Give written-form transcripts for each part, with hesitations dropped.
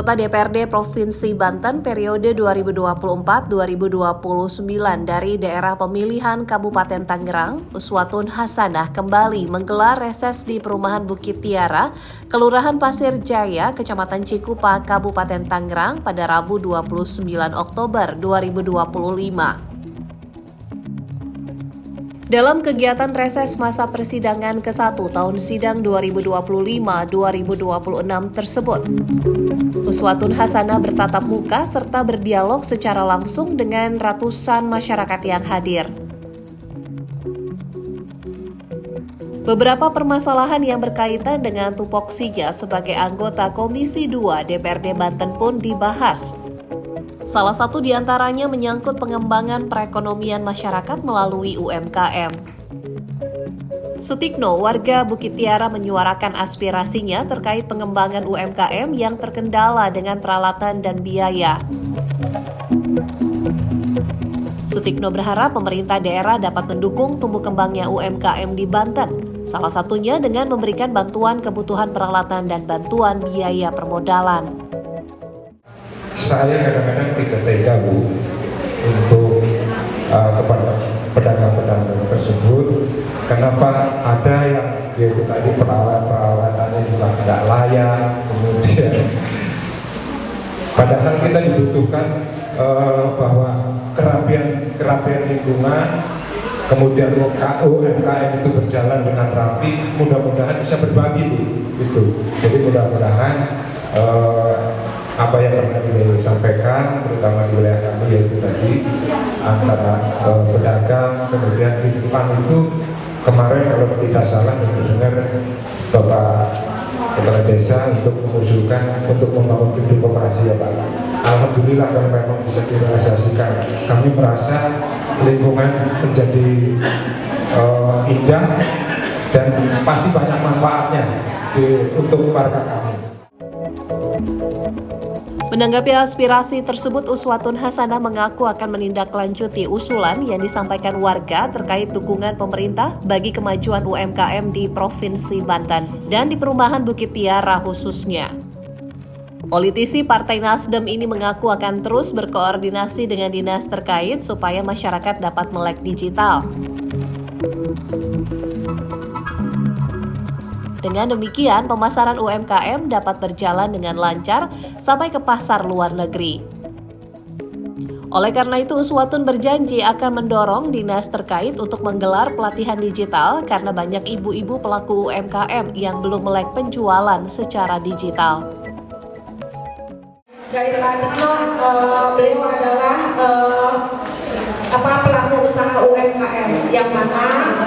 Anggota DPRD Provinsi Banten periode 2024-2029 dari daerah pemilihan Kabupaten Tangerang, Uswatun Hasanah kembali menggelar reses di Perumahan Bukit Tiara, Kelurahan Pasir Jaya, Kecamatan Cikupa, Kabupaten Tangerang pada Rabu 29 Oktober 2025. Dalam kegiatan reses masa persidangan ke-1 tahun sidang 2025-2026 tersebut, Uswatun Hasanah bertatap muka serta berdialog secara langsung dengan ratusan masyarakat yang hadir. Beberapa permasalahan yang berkaitan dengan tupoksinya sebagai anggota Komisi 2 DPRD Banten pun dibahas. Salah satu di antaranya menyangkut pengembangan perekonomian masyarakat melalui UMKM. Sutikno, warga Bukit Tiara menyuarakan aspirasinya terkait pengembangan UMKM yang terkendala dengan peralatan dan biaya. Sutikno berharap pemerintah daerah dapat mendukung tumbuh kembangnya UMKM di Banten, salah satunya dengan memberikan bantuan kebutuhan peralatan dan bantuan biaya permodalan. Saya kadang-kadang tidak tega, Bu, untuk kepada pedagang-pedagang tersebut. Kenapa ada yang yaitu tadi peralatannya juga tidak layak, kemudian padahal kita dibutuhkan bahwa kerapian lingkungan, kemudian UMKM itu berjalan dengan rapi, mudah-mudahan bisa berbagi, Bu, gitu. Jadi mudah-mudahan apa yang pernah disampaikan, terutama di wilayah kami, yaitu tadi antara pedagang, kemudian di depan itu kemarin kalau tidak salah dengar Bapak Kepala Desa untuk mengusulkan untuk membangun gedung koperasi, ya Pak. Alhamdulillah kalau memang bisa direalisasikan, kami merasa lingkungan menjadi indah dan pasti banyak manfaatnya untuk warga kami. Menanggapi aspirasi tersebut, Uswatun Hasanah mengaku akan menindaklanjuti usulan yang disampaikan warga terkait dukungan pemerintah bagi kemajuan UMKM di Provinsi Banten dan di Perumahan Bukit Tiara khususnya. Politisi Partai Nasdem ini mengaku akan terus berkoordinasi dengan dinas terkait supaya masyarakat dapat melek digital. Dengan demikian, pemasaran UMKM dapat berjalan dengan lancar sampai ke pasar luar negeri. Oleh karena itu, Uswatun berjanji akan mendorong dinas terkait untuk menggelar pelatihan digital karena banyak ibu-ibu pelaku UMKM yang belum melek penjualan secara digital. Dari Pratikno, beliau adalah pelaku usaha UMKM, yang mana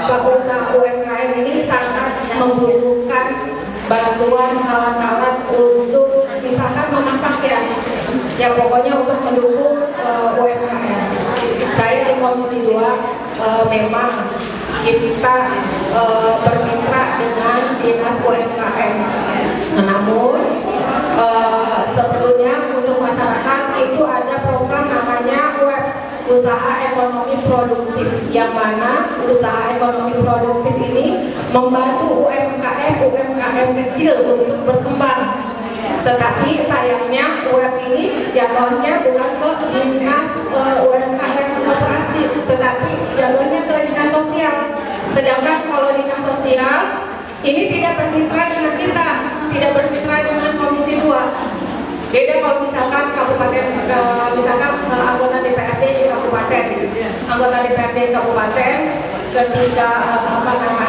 pelaku usaha UMKM ini sangat membutuhkan bantuan alat-alat untuk misalkan memasak, ya pokoknya untuk mendukung UMKM. Saya di Komisi 2 memang kita bermitra dengan dinas UMKM, namun sebetulnya untuk masyarakat itu ada program namanya usaha ekonomi produktif, yang mana usaha ekonomi produktif ini membantu UMKM kecil untuk berkembang. Tetapi sayangnya ini jalurnya bukan ke dinas UMKM koperasi, tetapi jalurnya ke dinas sosial. Sedangkan kalau dinas sosial ini tidak bermitra dengan kita, tidak bermitra dengan Komisi 2. Beda kalau misalkan kabupaten, anggota DPRD di kabupaten, anggota DPRD kabupaten ketika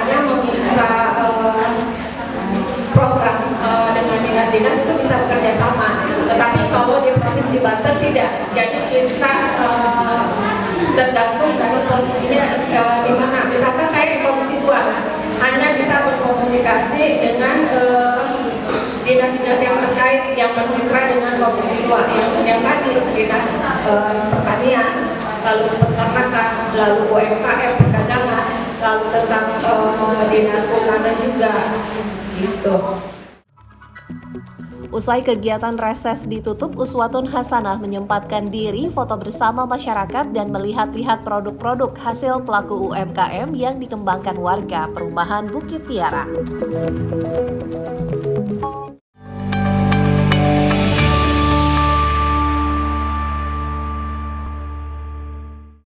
meminta program dengan dinas-dinas itu bisa bekerja sama. Tetapi kalau di Provinsi Banten tidak, jadi kita tergantung dari posisinya di mana. Misalkan saya di Komisi 2 hanya bisa berkomunikasi dengan dinas-dinas yang terkait yang bermitra dengan Komisi 2 yang tadi dinas pertanian, lalu peternakan, lalu UMKM perdagangan, lalu tentang dinas keuangan juga, gitu. Usai kegiatan reses ditutup, Uswatun Hasanah menyempatkan diri foto bersama masyarakat dan melihat-lihat produk-produk hasil pelaku UMKM yang dikembangkan warga Perumahan Bukit Tiara.